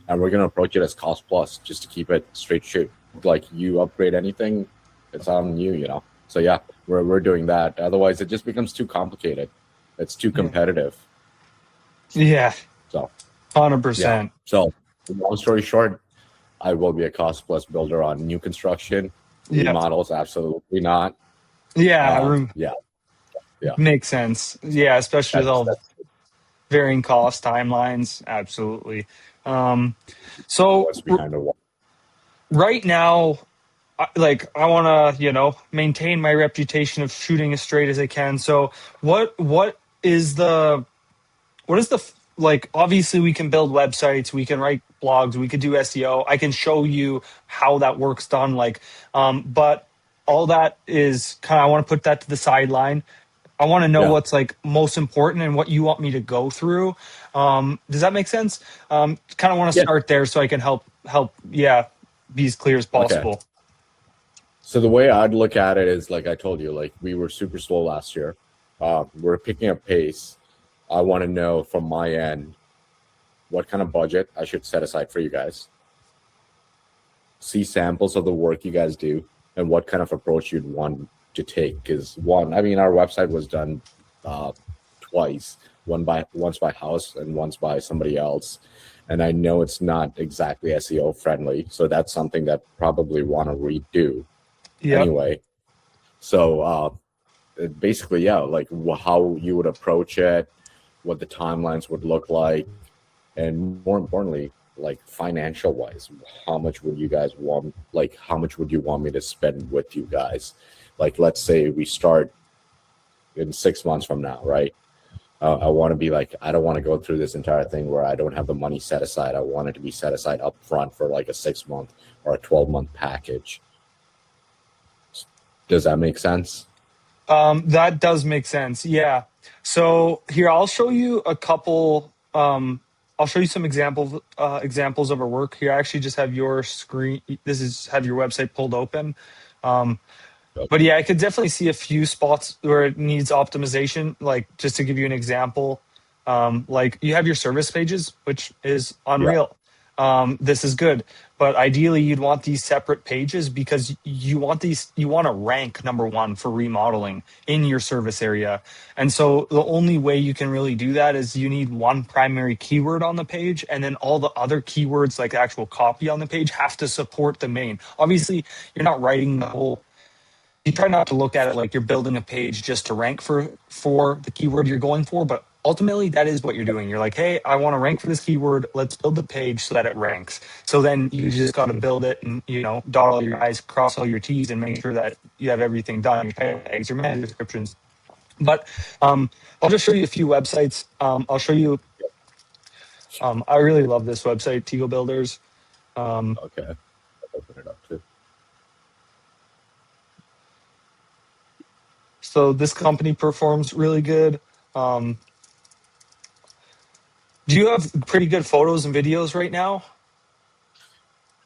and we're gonna approach it as cost plus, just to keep it straight shoot. Like you upgrade anything, it's on you, you know. So yeah, we're doing that. Otherwise, it just becomes too complicated. It's too Yeah. competitive. Yeah. So yeah. 100%. So long story short, I will be a cost plus builder on new construction. Yeah. Remodels, absolutely not. Yeah. Yeah, yeah. Makes sense. Yeah. Especially with all That's varying cost timelines. Absolutely. Um, so what's behind the wall. right now, I want to, maintain my reputation of shooting as straight as I can. So what is the like, obviously we can build websites, we can write blogs, we could do SEO. I can show you how that work's done, like, but all that is kind of, I want to put that to the sideline. I want to know Yeah. what's like most important and what you want me to go through. Does that make sense? Kind of want to Yeah. start there so I can help, yeah, be as clear as Okay. possible. So the way I'd look at it is like I told you, like we were super slow last year. We're picking up pace. I want to know from my end what kind of budget I should set aside for you guys. See samples of the work you guys do and what kind of approach you'd want to take. Because one, I mean, our website was done uh, twice, once by house and once by somebody else, and I know it's not exactly SEO friendly. So that's something that probably want to redo Yep. anyway. So basically, yeah, like how you would approach it, what the timelines would look like, and more importantly, like financial wise, how much would you guys want? Like, how much would you want me to spend with you guys? Like, let's say we start in 6 months from now, right? I want to be like, I don't want to go through this entire thing where I don't have the money set aside. I want it to be set aside up front for like a 6 month or a 12-month package. Does that make sense? That does make sense. Yeah. So here, I'll show you a couple. I'll show you some examples of our work here. I actually just have your screen. This is have your website pulled open. Um, but yeah, I could definitely see a few spots where it needs optimization. Like, just to give you an example, like you have your service pages, which is Yeah. unreal. This is good, but ideally you'd want these separate pages because you want to rank number one for remodeling in your service area. And so the only way you can really do that is you need one primary keyword on the page, and then all the other keywords, like actual copy on the page, have to support the main. Obviously, you're not writing the whole, you try not to look at it like you're building a page just to rank for the keyword you're going for, but ultimately that is what you're doing. You're like, hey, I want to rank for this keyword, let's build the page so that it ranks. So then you just got to build it and, dot all your i's, cross all your t's, and make sure that you have everything done, your tags, your meta descriptions. But I'll just show you a few websites. I'll show you, I really love this website, Teagle Builders. um, Okay. I'll open it up too. so this company performs really good. um, Do you have pretty good photos and videos right now?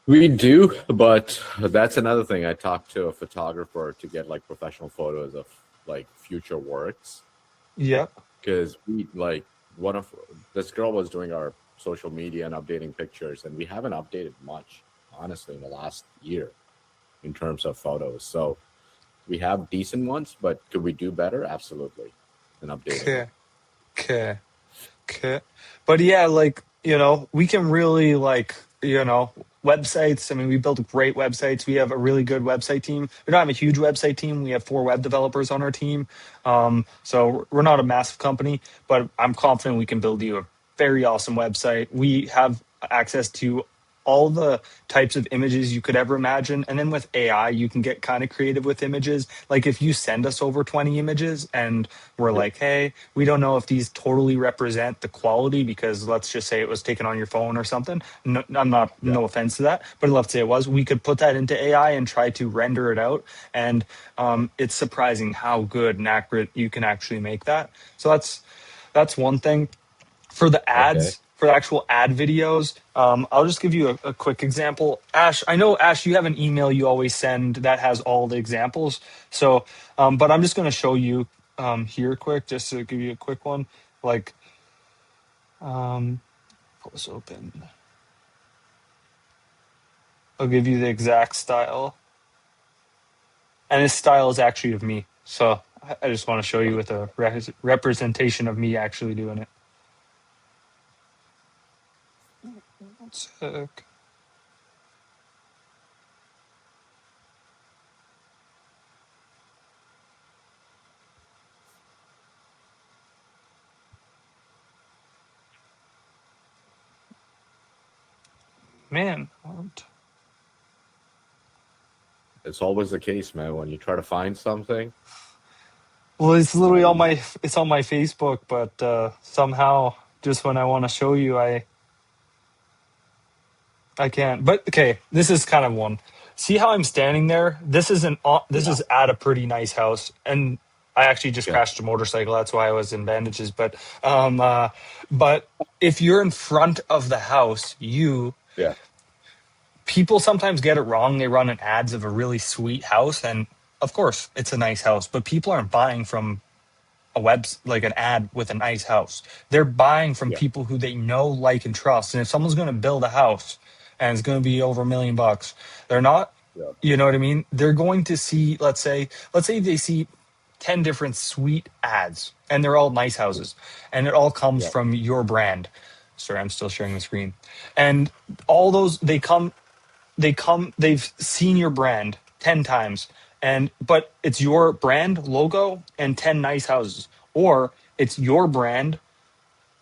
We do, but that's another thing. I talked to a photographer to get like professional photos of like future works Yeah. because we like one of this girl was doing our social media and updating pictures, and we haven't updated much, honestly, in the last year in terms of photos. So we have decent ones, but could we do better? Absolutely, in updating it. Okay. Okay. Okay. But yeah, like, we can really, like, websites. I mean, we build great websites. We have a really good website team. We don't have a huge website team. We have 4 web developers on our team. So we're not a massive company, but I'm confident we can build you a very awesome website. We have access to all the types of images you could ever imagine. And then with AI, you can get kind of creative with images. Like, if you send us over 20 images and we're Yeah, like, hey, we don't know if these totally represent the quality because let's just say it was taken on your phone or something. No, I'm not, yeah. no offense to that, but let's say it was. We could put that into AI and try to render it out. And it's surprising how good and accurate you can actually make that. So that's one thing. For the Okay. ads, for the actual ad videos, I'll just give you a quick example. Ash, I know, Ash, you have an email you always send that has all the examples. So, but I'm just going to show you here quick, just to give you a quick one. Like, pull this open. I'll give you the exact style. And his style is actually of me. So I just want to show you with a representation of me actually doing it. One sec. Man, what? It's always the case, man. When you try to find something, Well, it's it's not literally on easy. my Facebook, but somehow just when I want to show you, I can't. But okay, this is kind of one. See how I'm standing there? This Yeah, is at a pretty nice house, and I actually just yeah, crashed a motorcycle. That's why I was in bandages. Um, uh, but if you're in front of the house, you yeah, people sometimes get it wrong. They run an ads of a really sweet house, and of course, it's a nice house. But people aren't buying from like an ad with a nice house. They're buying from yeah, people who they know, like, and trust. And if someone's going to build a house and it's going to be over $1 million, they're not, yeah, you know what I mean? They're going to see, let's say they see 10 different sweet ads and they're all nice houses and it all comes yeah, from your brand. Sorry, I'm still sharing the screen. And all those, they've seen your brand 10 times but it's your brand logo and 10 nice houses, or it's your brand,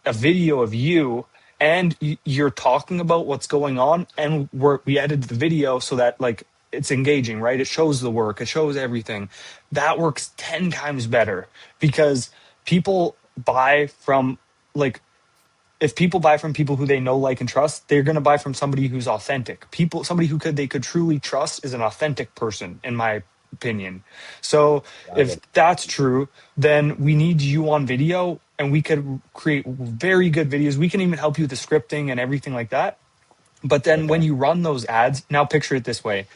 a video of you, and you're talking about what's going on, and we edited the video so that like it's engaging, right? It shows the work, it shows everything. That works 10 times better because people buy from, like, if people buy from people who they know, like, and trust, they're going to buy from somebody who's authentic. Somebody who they could truly trust is an authentic person, in my opinion. So I if get that's true, then we need you on video, and we could create very good videos. We can even help you with the scripting and everything like that. But then when okay. you run those ads, now picture it this way.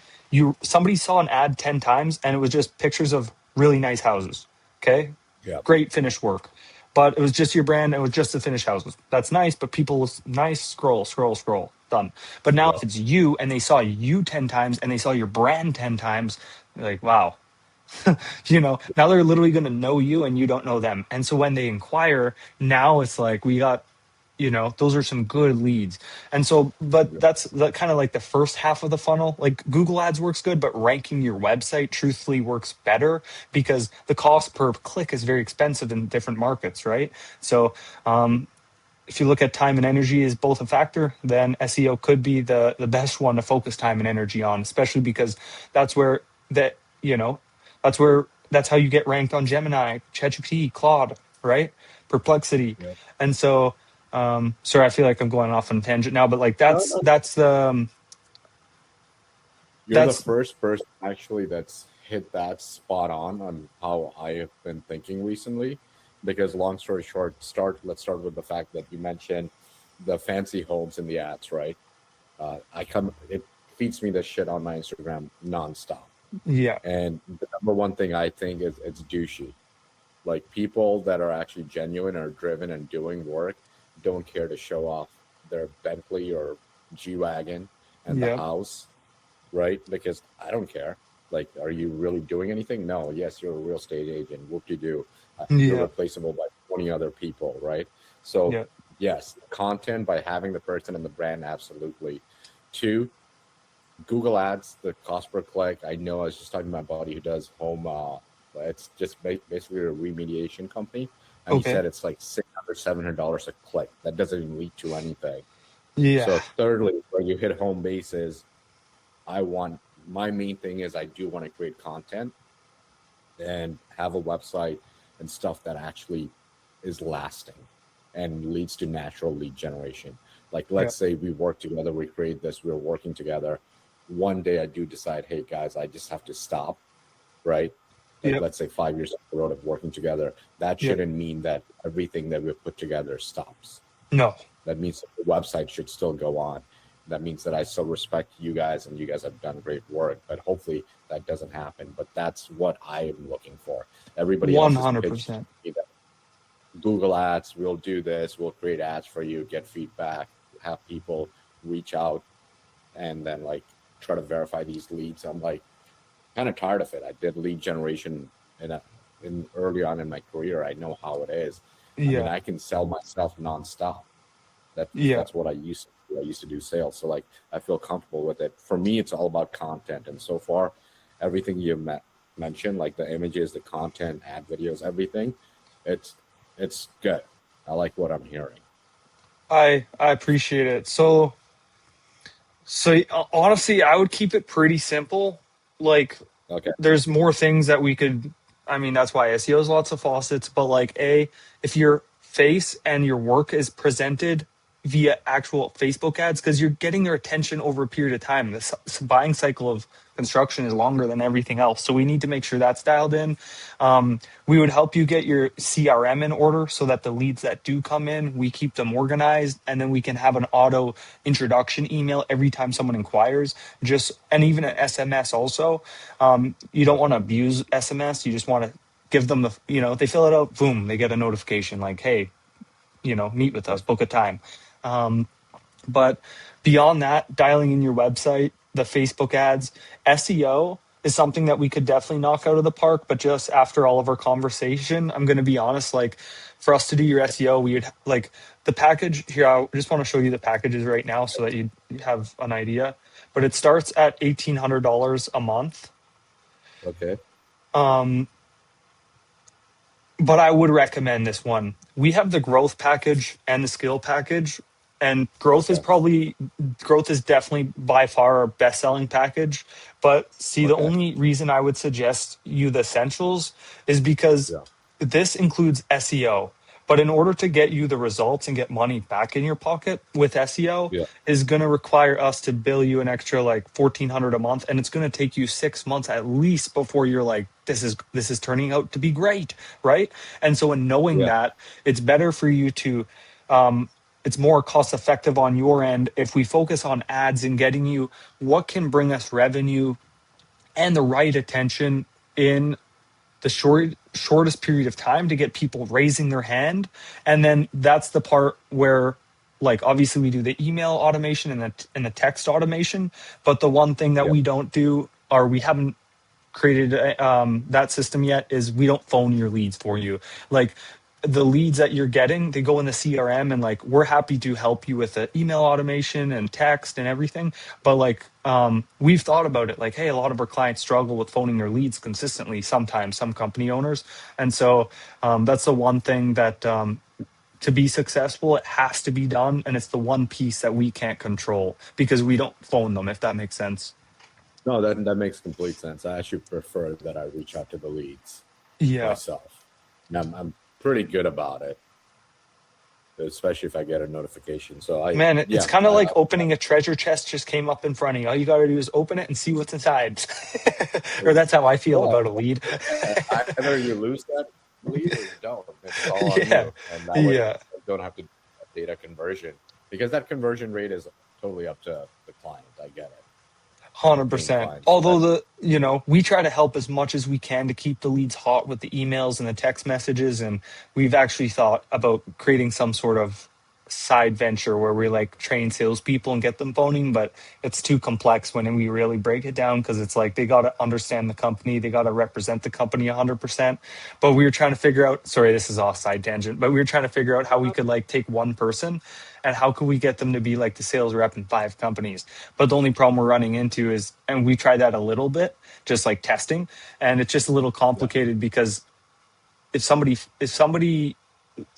Somebody saw an ad 10 times and it was just pictures of really nice houses. Okay? Yeah, Great finished work. But it was just your brand and it was just the finished houses. That's nice, but people was nice, scroll, scroll, scroll, done. But now yeah, if it's you and they saw you 10 times and they saw your brand 10 times, they're like, wow, now they're literally going to know you and you don't know them. And so when they inquire, now it's like we got, those are some good leads. And so, but yeah, that's kind of like the first half of the funnel. Like Google ads works good, but ranking your website truthfully works better because the cost per click is very expensive in different markets, right? So if you look at time and energy as both a factor, then SEO could be the best one to focus time and energy on, especially because that's where that you know that's how you get ranked on Gemini, ChatGPT, Claude, right? Perplexity, yeah. and so sorry, I feel like I'm going off on a tangent now, but like No, that's no, that's the you're the that's first person actually that's hit that spot on how I have been thinking recently. Because long story short, let's start with the fact that you mentioned the fancy homes in the ads, right? It feeds me this shit on my Instagram nonstop. yeah And the number one thing I think is it's douchey. Like people that are actually genuine or driven and doing work don't care to show off their Bentley or G Wagon and the yeah house, right? Because I don't care. Like, are you really doing anything? No. Yes, you're a real estate agent. What do you do? You're yeah replaceable by 20 other people, right? So, yeah yes, content by having the person and the brand, absolutely. Two, Google Ads, the cost per click. I know I was just talking to my buddy who does home. It's just basically a remediation company, and he okay said it's like $600, $700 a click. That doesn't even lead to anything. yeah So, thirdly, where you hit home bases, my main thing is I do want to create content and have a website and stuff that actually is lasting and leads to natural lead generation. Like, yeah let's say we work together, we create this, we're working together. One day I do decide, hey guys, I just have to stop, right? Like, yeah let's say 5 years down the road of working together, that yeah shouldn't mean that everything that we've put together stops. no That means that the website should still go on. That means that I still respect you guys and you guys have done great work, but hopefully that doesn't happen. But that's what I am looking for. Everybody else is pitched 100%. me that Google ads, we'll do this, we'll create ads for you, get feedback, have people reach out and then like try to verify these leads. I'm like kind of tired of it. I did lead generation in early on in my career. I know how it is. I mean, Yeah. I can sell myself nonstop. Yeah. That's what I used to do. I used to do sales, so like I feel comfortable with it. For me, it's all about content, and so far, everything you mentioned, like the images, the content, ad videos, everything, it's it's good. I like what I'm hearing. I appreciate it. So honestly, I would keep it pretty simple. Like, Okay. there's more things that we could. I mean, that's why SEO is lots of faucets. But like, if your face and your work is presented via actual Facebook ads, because you're getting their attention over a period of time. The buying cycle of construction is longer than everything else, so we need to make sure that's dialed in. We would help you get your CRM in order so that the leads that do come in, we keep them organized, and then we can have an auto introduction email every time someone inquires. Just and even an SMS also. You don't want to abuse SMS. You just want to give them the they fill it out, boom, they get a notification like, hey, meet with Yeah. us, book a time. But beyond that, dialing in your website, the Facebook ads, SEO is something that we could definitely knock out of the park. But just after all of our conversation, I'm going to be honest, like for us to do your SEO, we would like the package here. I just want to show you the packages right now so that you have an idea. But it starts at $1,800 a month. Okay. Um, but I would recommend this one. We have the growth package and the skill package, and Okay. growth is definitely by far our best selling package. But see, the Okay. only reason I would suggest you the essentials is because Yeah. this includes SEO. But in order to get you the results and get money back in your pocket with SEO Yeah. is going to require us to bill you an extra like 1,400 a month, and it's going to take you 6 months at least before you're like, this is turning out to be great, right? And so in knowing Yeah. that, it's better for you to it's more cost effective on your end if we focus on ads and getting you what can bring us revenue and the right attention in the shortest period of time to get people raising their hand. And then that's the part where like obviously we do the email automation and the text automation, but the one thing that Yeah. we don't do, or we haven't created that system yet, is we don't phone your leads for you. Like the leads that you're getting, they go in the CRM, and like we're happy to help you with the email automation and text and everything. But like we've thought about it, like, hey, a lot of our clients struggle with phoning their leads consistently. Sometimes some company owners, and so that's the one thing that. To be successful, it has to be done, and it's the one piece that we can't control because we don't phone them. If that makes sense. No, that makes complete sense. I actually prefer that I reach out to the leads Yeah. myself. And I'm pretty good about it, especially if I get a notification. So Man, it's yeah, kind of like opening a treasure chest just came up in front of you. All you got to do is open it and see what's inside. Or that's how I feel well, about a lead. either you lose that lead or you don't. It's all on Yeah. you, and that way Yeah. you don't have to do data conversion because that conversion rate is totally up to the client. I get it. Paying 100%. clients. So Although we try to help as much as we can to keep the leads hot with the emails and the text messages. And we've actually thought about creating some sort of side venture where we like train salespeople and get them phoning, but it's too complex when we really break it down because it's like they got to understand the company, they got to represent the company 100%. But we were trying to figure out, sorry, this is off side tangent, but we were trying to figure out how we could like take one person and how could we get them to be like the sales rep in 5 companies. But the only problem we're running into is, and we tried that a little bit, just like testing, and it's just a little yeah, complicated because if somebody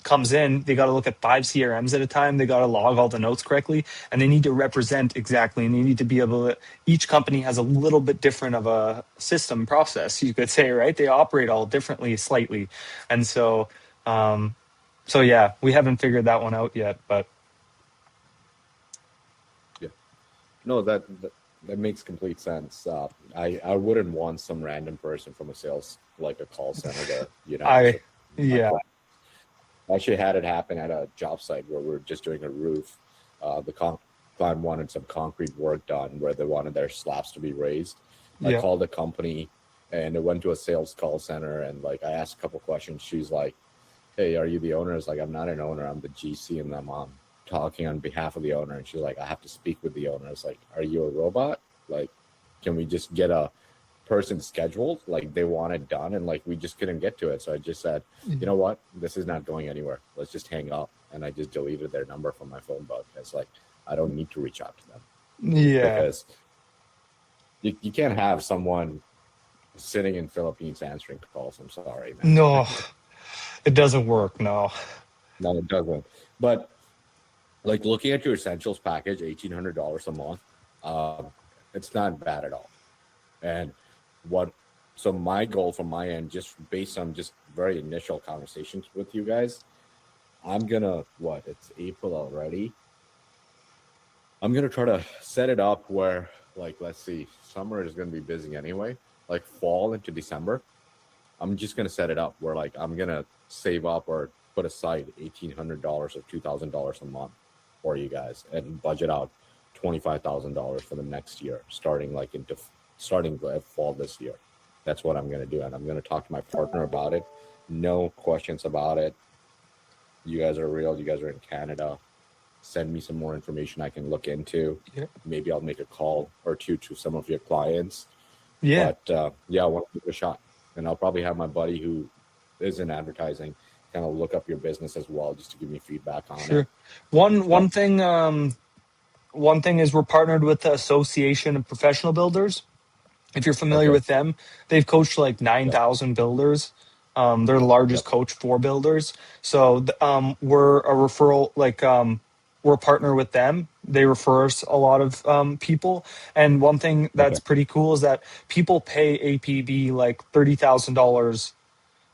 comes in, they got to look at 5 CRMs at a time. They got to log all the notes correctly, and they need to represent exactly. And they need to be able to. Each company has a little bit different of a system process, you could say, right? They operate all differently, slightly, and um, so yeah, we haven't figured that one out yet, but yeah. No, that makes complete sense. I wouldn't want some random person from a sales like a call center to I, answer my yeah, call. I actually had it happen at a job site where we were just doing a roof. Client wanted some concrete work done where they wanted their slabs to be raised. I yeah, called the company and it went to a sales call center and like I asked a couple questions. She's like, "Hey, are you the owner?" I was like, "I'm not an owner. I'm the GC and I'm talking on behalf of the owner." And she's like, "I have to speak with the owner." I was like, "Are you a robot?" Like, can we just get a person scheduled? Like, they want it done, and like we just couldn't get to it. So I just said, you know what, this is not going anywhere. Let's just hang up. And I just deleted their number from my phone book. It's like, I don't need to reach out to them Yeah. because you can't have someone sitting in Philippines answering calls. I'm sorry, man. No, it doesn't work. No. No, it doesn't. But like looking at your essentials package, $1,800 a month, it's not bad at all. And what, so my goal from my end, just based on just very initial conversations with you guys, I'm gonna, it's April already. I'm gonna try to set it up where, like, let's see, summer is gonna be busy anyway, like fall into December. I'm just gonna set it up where like I'm gonna save up or put aside $1,800 or $2,000 a month for you guys and budget out $25,000 for the next year, starting fall this year. That's what I'm gonna do, and I'm gonna talk to my partner about it. No questions about it. You guys are real. You guys are in Canada. Send me some more information I can look into. Yeah. Maybe I'll make a call or two to some of your clients. Yeah. But yeah, I want to give it a shot. And I'll probably have my buddy who is in advertising kind of look up your business as well, just to give me feedback on it. One thing is we're partnered with the Association of Professional Builders. If you're familiar Okay. with them, they've coached like 9,000 builders. They're the largest coach for builders. So we're a referral, we're a partner with them. They refer us a lot of people. And one thing Okay. that's pretty cool is that people pay APB like $30,000.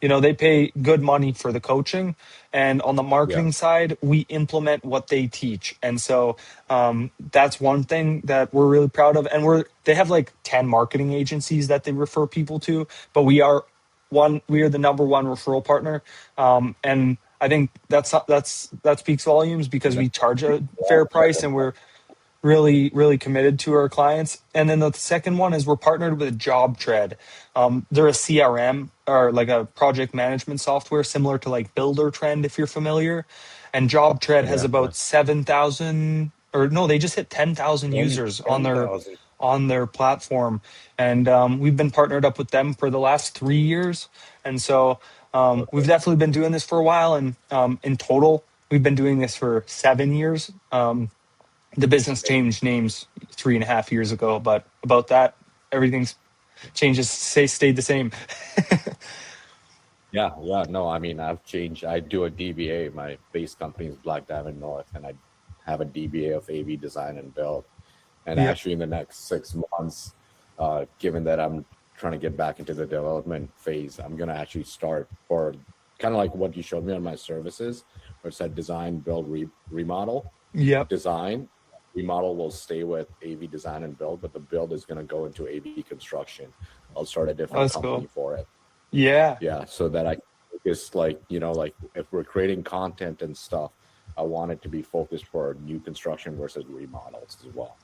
They pay good money for the coaching, and on the Yeah. marketing side, we implement what they teach. And so that's one thing that we're really proud of. And they have like 10 marketing agencies that they refer people to, but we are the number one referral partner. And I think that speaks volumes because we charge a fair price and we're really, really committed to our clients. And then the second one is we're partnered with JobTread. They're a CRM, or like a project management software similar to like Builder Trend, if you're familiar. And JobTread has Yeah. about 7,000, or no, they just hit 10,000 users on their 10,000. platform. And we've been partnered up with them for the last 3 years. And so we've definitely been doing this for a while. And in total, we've been doing this for 7 years. The business changed names 3.5 years ago, but about that, everything's stayed the same. Yeah. Yeah. No, I mean, I've changed. I do a DBA. My base company is Black Diamond North, and I have a DBA of AV design and build. And Yeah. actually, in the next 6 months, given that I'm trying to get back into the development phase, I'm going to actually start for kind of like what you showed me on my services, where it said design, build, remodel. Yep. Design, remodel will stay with AV design and build, but the build is going to go into AV construction. I'll start a different Let's company go. for it. Yeah. Yeah, so that I focus, like, like if we're creating content and stuff, I want it to be focused for new construction versus remodels as well,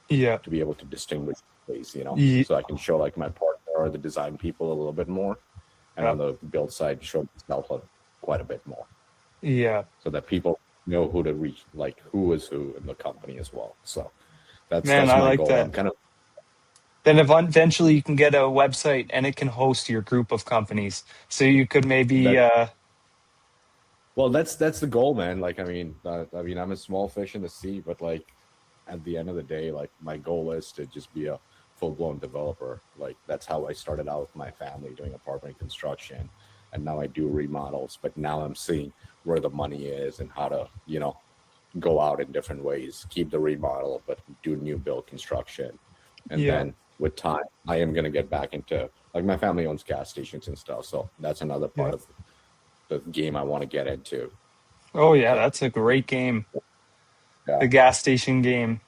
Yeah. to be able to distinguish these, Ye- so I can show like my partner or the design people a little bit more, and on the build side, show myself quite a bit more, Yeah. so that people know who to reach, like who is who in the company as well. So Man, that's I my like goal. I'm that. kind of Then eventually you can get a website and it can host your group of companies. So you could maybe, that. Well, that's the goal, man. Like, I mean, I'm a small fish in the sea, but like at the end of the day, like my goal is to just be a full-blown developer. Like that's how I started out with my family, doing apartment construction, and now I do remodels. But now I'm seeing where the money is and how to, go out in different ways, keep the remodel, but do new build construction. And yeah. then with time, I am going to get back into, like, my family owns gas stations and stuff. So that's another part Yeah. of the game I want to get into. Oh, yeah. So, That's a great game. yeah. The gas station game.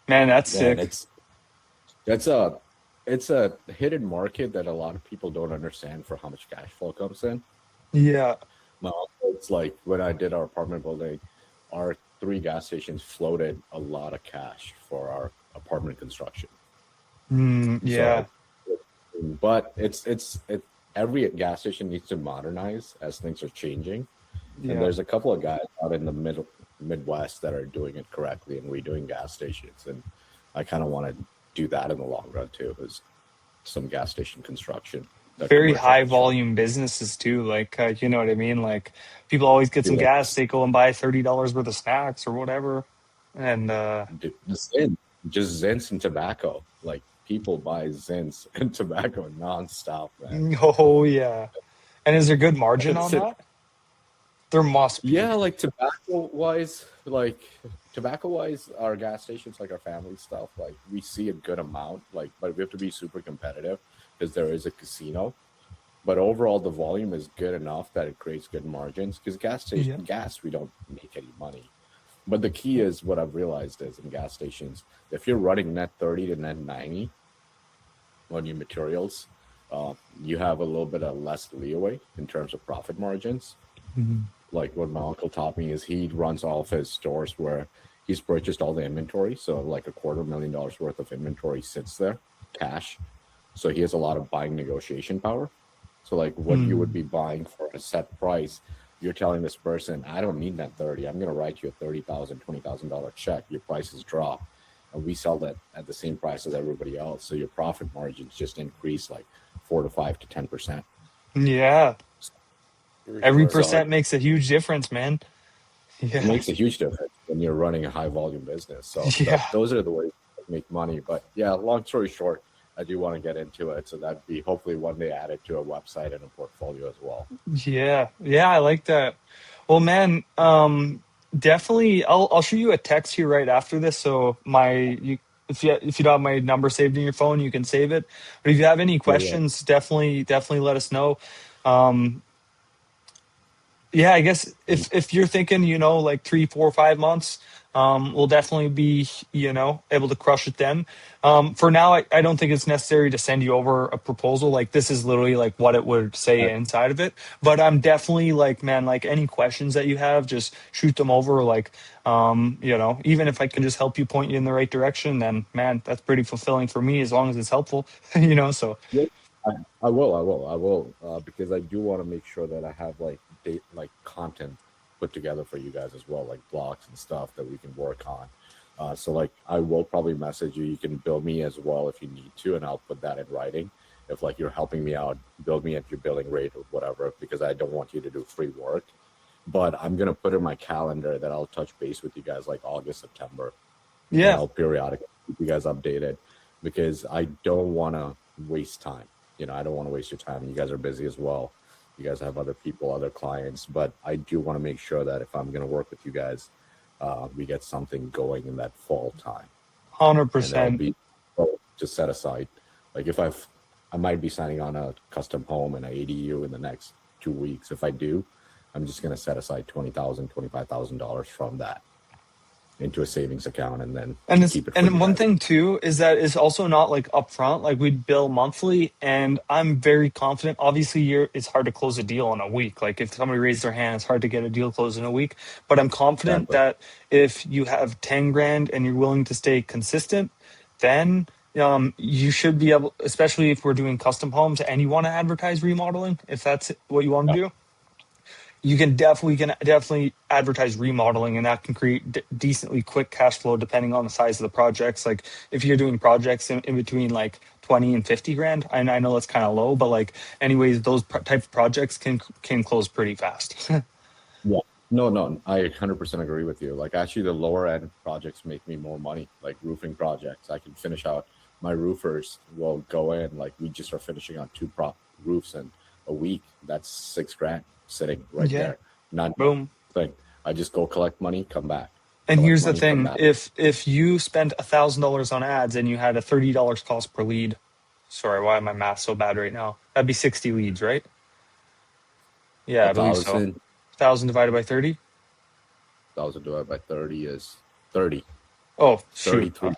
Man, that's Man, sick. that's a, it's a hidden market that a lot of people don't understand for how much cash flow comes in. Yeah. It's like when I did our apartment building, our 3 gas stations floated a lot of cash for our apartment construction. Yeah. So, but every gas station needs to modernize as things are changing. And Yeah. there's a couple of guys out in the Midwest that are doing it correctly and redoing gas stations. And I kind of want to do that in the long run too. Is some gas station construction, the Very commercial high construction. volume businesses too. Like, you know what I mean? Like, people always get Do some like gas, they go and buy $30 worth of snacks or whatever. And the Zin, just Zins and tobacco. Like people buy Zins and tobacco nonstop, man. oh yeah. And is there good margin on It's it. that? There must be. Yeah, tobacco wise, our gas stations, like our family stuff, like we see a good amount, like, but we have to be super competitive because there is a casino. But overall, the volume is good enough that it creates good margins. Because Yeah. gas, we don't make any money. But the key is what I've realized is in gas stations, if you're running net 30 to net 90 on your materials, you have a little bit of less leeway in terms of profit margins. Mhm. Like what my uncle taught me is he runs all of his stores where he's purchased all the inventory. So like $250,000 worth of inventory sits there, cash. So he has a lot of buying negotiation power. So like what you would Mm. be buying for a set price, you're telling this person, I don't need that 30. I'm gonna write you a $30,000, $20,000 check. Your prices drop. And we sell that at the same price as everybody else. So your profit margins just increase like 4 to 5 to 10%. Yeah. For Every sure. So percent makes a huge difference, man. it Yeah. makes a huge difference when you're running a high volume business. So Yeah. those are the ways to make money. But yeah, long story short, I do want to get into it. So that'd be hopefully one day added to a website and a portfolio as well. Yeah. Yeah, I like that. Well, man, definitely I'll shoot you a text here right after this. So if you don't have my number saved in your phone, you can save it. But if you have any Yeah, yeah. questions, definitely let us know. Um, yeah, I guess And if you're thinking, like 3, 4, 5 months, we'll definitely be, able to crush it then. For now, I don't think it's necessary to send you over a proposal. Like, this is literally like what it would say inside of it. But I'm definitely like, man, like any questions that you have, just shoot them over. Like, even if I can just help you, point you in the right direction, then man, that's pretty fulfilling for me as long as it's helpful, so yeah, I, I will, because I do want to make sure that I have like like content put together for you guys as well, like blocks and stuff that we can work on. So like I will probably message you. You can bill me as well if you need to, and I'll put that in writing. If like you're helping me out, bill me at your billing rate or whatever, because I don't want you to do free work. But I'm gonna put in my calendar that I'll touch base with you guys like August, September, and yeah. I'll periodically keep you guys updated because I don't want to waste time. I don't want to waste your time. You guys are busy as well. You guys have other people, other clients, but I do want to make sure that if I'm going to work with you guys, we get something going in that fall time, and it'll 100%. be just set aside. Like if I might be signing on a custom home and an ADU in the next 2 weeks. If I do, I'm just going to set aside $20,000, $25,000 from that into a savings account and then keep it for you And one guys. thing too is that it's also not like upfront. Like, we bill monthly, and I'm very confident. Obviously, it's hard to close a deal in a week. Like, if somebody raised their hand, it's hard to get a deal closed in a week. But I'm confident Exactly. that if you have 10 grand and you're willing to stay consistent, then you should be able. Especially if we're doing custom homes and you want to advertise remodeling, if that's what you want to Yeah. do, you can definitely advertise remodeling, and that can create decently quick cash flow depending on the size of the projects. Like, if you're doing projects in between like 20 and 50 grand, and I know that's kind of low, but like anyways, those type of projects can close pretty fast. Yeah. No, no, I 100% agree with you. Like, actually, the lower end projects make me more money, like roofing projects. I can finish out my roofers will go in, like, we just are finishing on two roofs in a week. That's 6 grand sitting right Yeah. there. Not Boom. thing. I just go collect money, come back, And collect here's the money, come thing: back. if you spent $1,000 on ads and you had a $30 cost per lead, sorry, why am my math so bad right now? That'd be 60 leads, right? Yeah, A I believe so. thousand, 1,000 divided by 30. thousand divided by 30 is 30. Oh It's shoot, 33.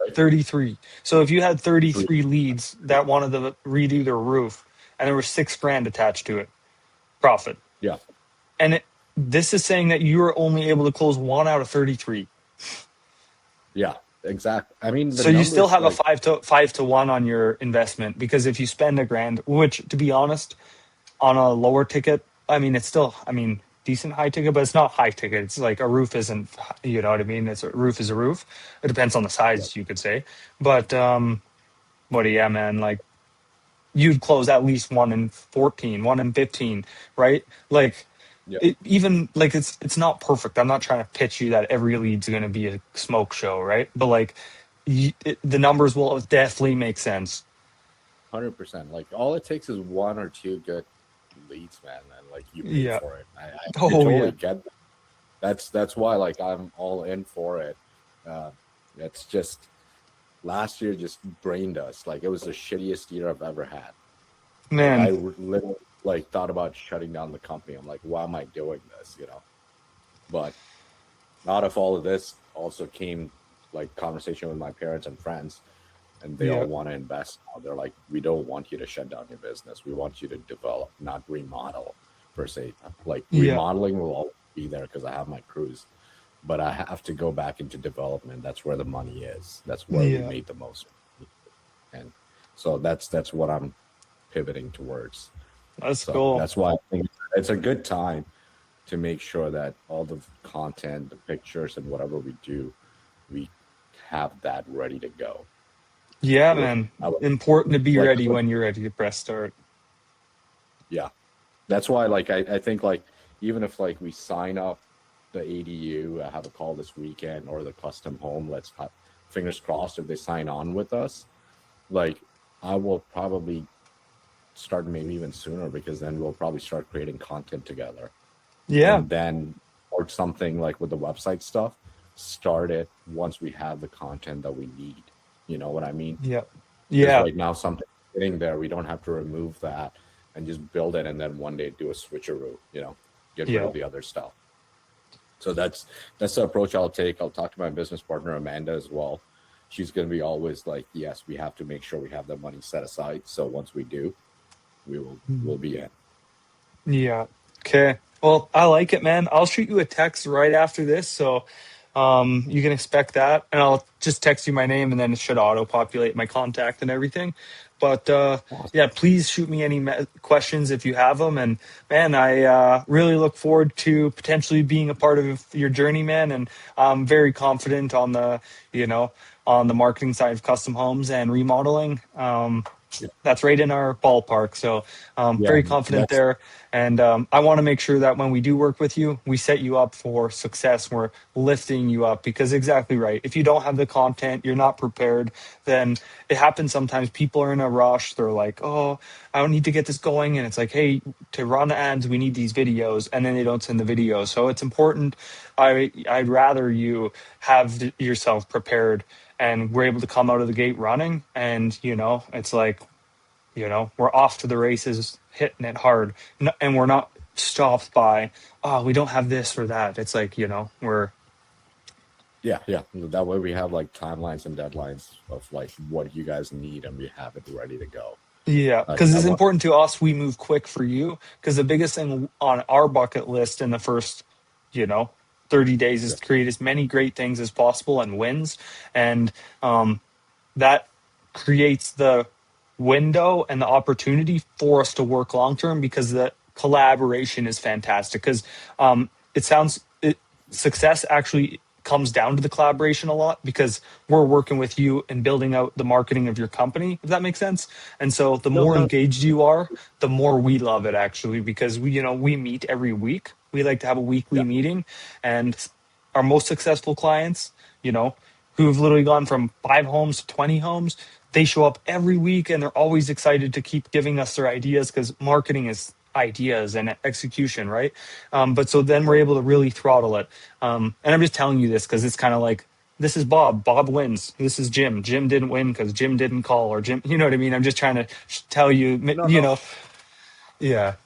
Right? 33. So if you had Three. 33 leads that wanted to redo their roof, and there was 6 grand attached to it, profit. Yeah. And this is saying that you were only able to close one out of 33. Yeah. Exactly. I mean, the So you still numbers, have a like, 5 to 1 on your investment, because if you spend a grand, which, to be honest, on a lower ticket, I mean, it's still, decent high ticket, but it's not high ticket. It's like a roof isn't, you know what I mean? It's a roof is a roof. It depends on the Yeah. size, you could say. But yeah, man, like you'd close at least 1 in 14, 1 in 15, right? Like Yeah. even like it's not perfect. I'm not trying to pitch you that every lead's going to be a smoke show, right? But like the numbers will definitely make sense. 100%. Like all it takes is one or two good leads, man, and like you pay Yeah. for it. I Oh totally yeah. get that. That's why like I'm all in for it. Uh, it's just last year just brained us. Like it was the shittiest year I've ever had. Like Man. literally like thought about shutting down the company. I'm like, why am I doing this? You know. But out of all of this, also came like conversation with my parents and friends, and they all Yeah. want to invest now. They're like, we don't want you to shut down your business. We want you to develop, not remodel per se. Like Yeah. remodeling will always be there because I have my crews, but I have to go back into development. That's where the money is. That's where we Yeah. made the most. And so that's what I'm pivoting towards. That's So cool. that's why I think it's a good time to make sure that all the content, the pictures, and whatever we do, we have that ready to go. Yeah, With man. I would, Important to be like, ready when you're ready to press start. yeah, that's why like I think like even if like we sign up the ADU, I have a call this weekend or the custom home. Fingers crossed if they sign on with us. Like I will probably start maybe even sooner because then we'll probably start creating content together. Yeah. And then or something like with the website stuff, start it once we have the content that we need. You know what I mean? Yeah. Because Yeah. right now something sitting there, we don't have to remove that and just build it and then one day do a switcheroo, you know, get rid Yeah. of the other stuff. So that's the approach I'll take. I'll talk to my business partner Amanda as well. She's going to be always like, yes, we have to make sure we have the money set aside. So once we do, we'll be in. Yeah. Okay. Well, I like it, man. I'll shoot you a text right after this, so you can expect that, and I'll just text you my name, and then it should auto populate my contact and everything. But Awesome. yeah, please shoot me any questions if you have them. And man, I really look forward to potentially being a part of your journey, man. And I'm very confident on the on the marketing side of custom homes and remodeling. Yeah, That's right in our ballpark. So yeah, very confident that's there. And I want to make sure that when we do work with you, we set you up for success. We're lifting you up because exactly right. If you don't have the content, you're not prepared, then it happens sometimes. People are in a rush. They're like, oh, I don't need to get this going. And it's like, hey, to run ads, we need these videos. And then they don't send the videos. So it's important. I'd rather you have yourself prepared and we're able to come out of the gate running. And, it's like, we're off to the races, hitting it hard, and we're not stopped by, oh, we don't have this or that. It's like, we're yeah. That way we have like timelines and deadlines of like what you guys need and we have it ready to go. yeah, Like because I it's want important to us. We move quick for you because the biggest thing on our bucket list in the first, you know, 30 days is yeah, to create as many great things as possible and wins, and that creates the window and the opportunity for us to work long term because the collaboration is fantastic. Because it sounds success actually comes down to the collaboration a lot because we're working with you and building out the marketing of your company, if that makes sense. And so the no, more no, engaged you are, the more we love it actually because we meet every week. We like to have a weekly yeah, meeting, and our most successful clients, who've literally gone from 5 homes to 20 homes, they show up every week and they're always excited to keep giving us their ideas because marketing is ideas and execution, right? But so then we're right. able to really throttle it. And I'm just telling you this because it's kind of like, this is Bob. Bob wins. This is Jim. Jim didn't win because Jim didn't call, or Jim, you know what I mean? I'm just trying to tell you, No, no. yeah,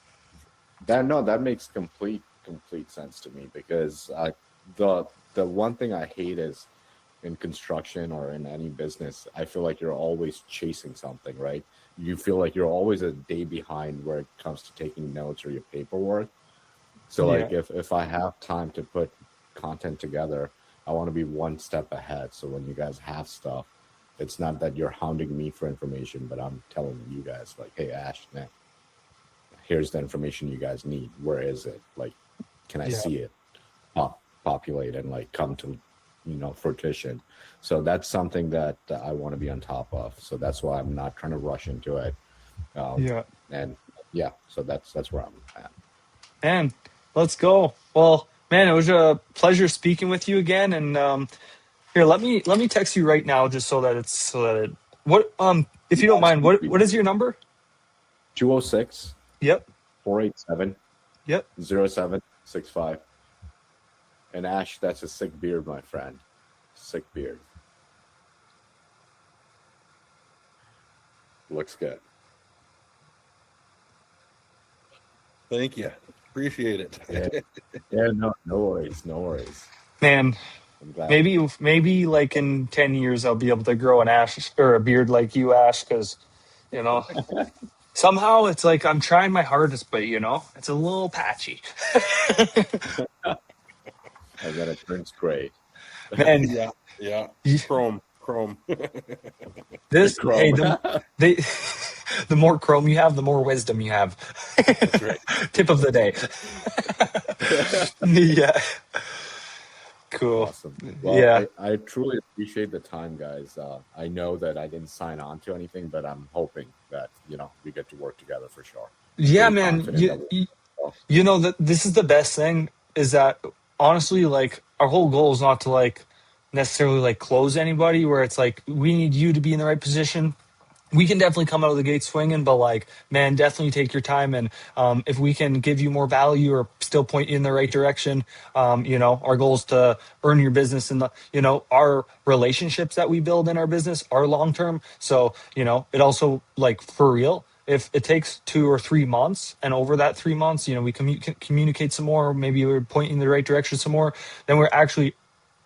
That makes complete sense to me because the one thing I hate is in construction or in any business, I feel like you're always chasing something, right? You feel like you're always a day behind where it comes to taking notes or your paperwork. So yeah, like if I have time to put content together, I want to be one step ahead. So when you guys have stuff, it's not that you're hounding me for information, but I'm telling you guys like, hey Ash, man, here's the information you guys need. Where is it? Like can I Yeah. see it populate and like come to, fruition. So that's something that I want to be on top of. So that's why I'm not trying to rush into it. Yeah. And yeah, so that's where I'm at. Man, let's go. Well, man, it was a pleasure speaking with you again. And here, let me text you right now, just what if you don't mind, what is your number? 206 Yep. 487 Yep. 0765. And Ash, that's a sick beard, my friend. Sick beard. Looks good. Thank you. Appreciate it. Yeah, no worries, no worries. Man, I'm glad. maybe like in 10 years I'll be able to grow an ash or a beard like you, Ash, because you know somehow it's like I'm trying my hardest, but it's a little patchy. And then it turns gray. Man, Yeah. Yeah. y- Chrome. this hey Chrome. they the more chrome you have, the more wisdom you have. That's right. Tip of the day. Yeah. Cool. Awesome. Well, Yeah. I truly appreciate the time, guys. I know that I didn't sign on to anything, but I'm hoping that, we get to work together for sure. Yeah, Pretty man. confident that we'll. You know that this is the best thing is that honestly, like our whole goal is not to like necessarily like close anybody where it's like we need you to be in the right position. We can definitely come out of the gate swinging, but like, man, definitely take your time. And if we can give you more value or still point you in the right direction, our goal is to earn your business and our relationships that we build in our business are long term. So, it also like for real. If it takes 2 or 3 months, and over that 3 months, we communicate some more, maybe we're pointing in the right direction some more, then we're actually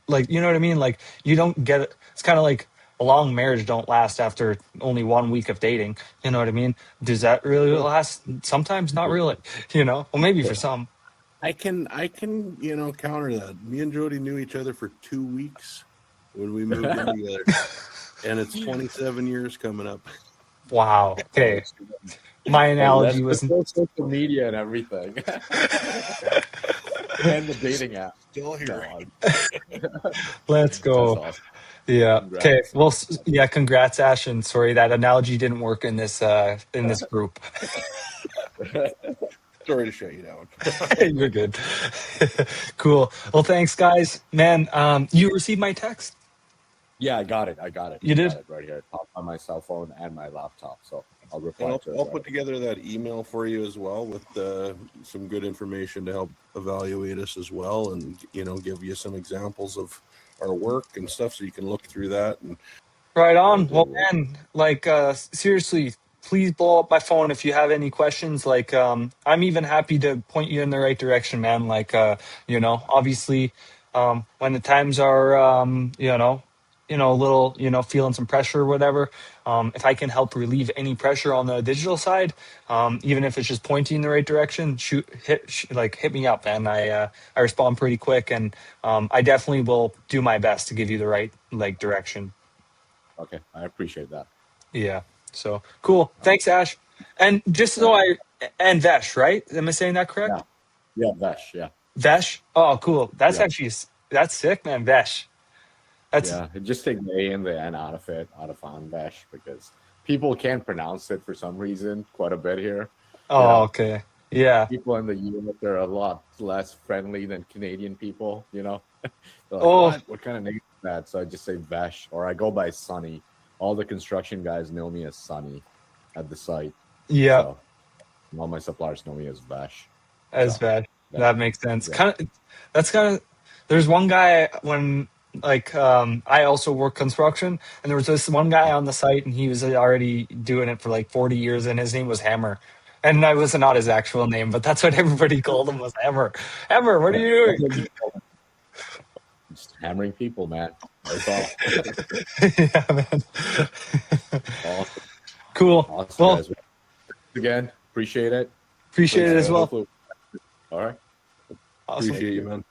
like, you know what I mean? Like you don't get it. It's kind of like a long marriage don't last after only 1 week of dating. You know what I mean? Does that really Sure. last? Sometimes not really, well, maybe for some. I can, counter that. Me and Jody knew each other for 2 weeks when we moved in together. And it's 27 years coming up. Wow. Okay. My Hey, that's analogy was before social media and everything. And the dating app. Still here. No, let's that's go. awesome. Yeah. Okay. Congrats. Well, yeah, congrats, Ash. And sorry that analogy didn't work in this group. Sorry to shut you down. You're good. Cool. Well, thanks, guys. Man, you received my text? Yeah, I got it. I got it. You I got did? it right here. Popped on my cell phone and my laptop. So I'll And reply to it. I'll right put together that email for you as well with some good information to help evaluate us as well, and give you some examples of our work and stuff, so you can look through that. And Right Will on. do. Well, man, like seriously, please blow up my phone if you have any questions. Like, I'm even happy to point you in the right direction, man. Like, obviously, when the times are, a little, feeling some pressure or whatever. If I can help relieve any pressure on the digital side, even if it's just pointing in the right direction, hit me up, man. I respond pretty quick, and I definitely will do my best to give you the right like direction. Okay, I appreciate that. Yeah. So cool. All right. Thanks, Ash. And just so Thank you. and Vesh, right? Am I saying that correct? Yeah, yeah, Vesh. Yeah, Vesh. Oh, cool. That's yeah, actually that's sick, man. Vesh. That's yeah. Just take the A and the N out of it, out of Anvesh, because people can't pronounce it for some reason quite a bit here. You oh, know, okay. Yeah. people in the U.S. are a lot less friendly than Canadian people. They're like, Oh, what? What kind of name is that? So I just say Vesh, or I go by Sunny. All the construction guys know me as Sunny at the site. yeah. So all my suppliers know me as Vesh. As So Vesh. that, That makes sense. yeah. That's kind of. There's one guy when like I also work construction, and there was this one guy on the site, and he was already doing it for like 40 years, and his name was Hammer. And I was not his actual name, but that's what everybody called him was Hammer. Hammer, what are you That's doing? what you call it. Just hammering people, man. That's all. Yeah, man. Awesome. Cool. Awesome, Well, guys. Again, appreciate it. appreciate it Please, as well. hopefully. All right. Awesome. appreciate you, you. man.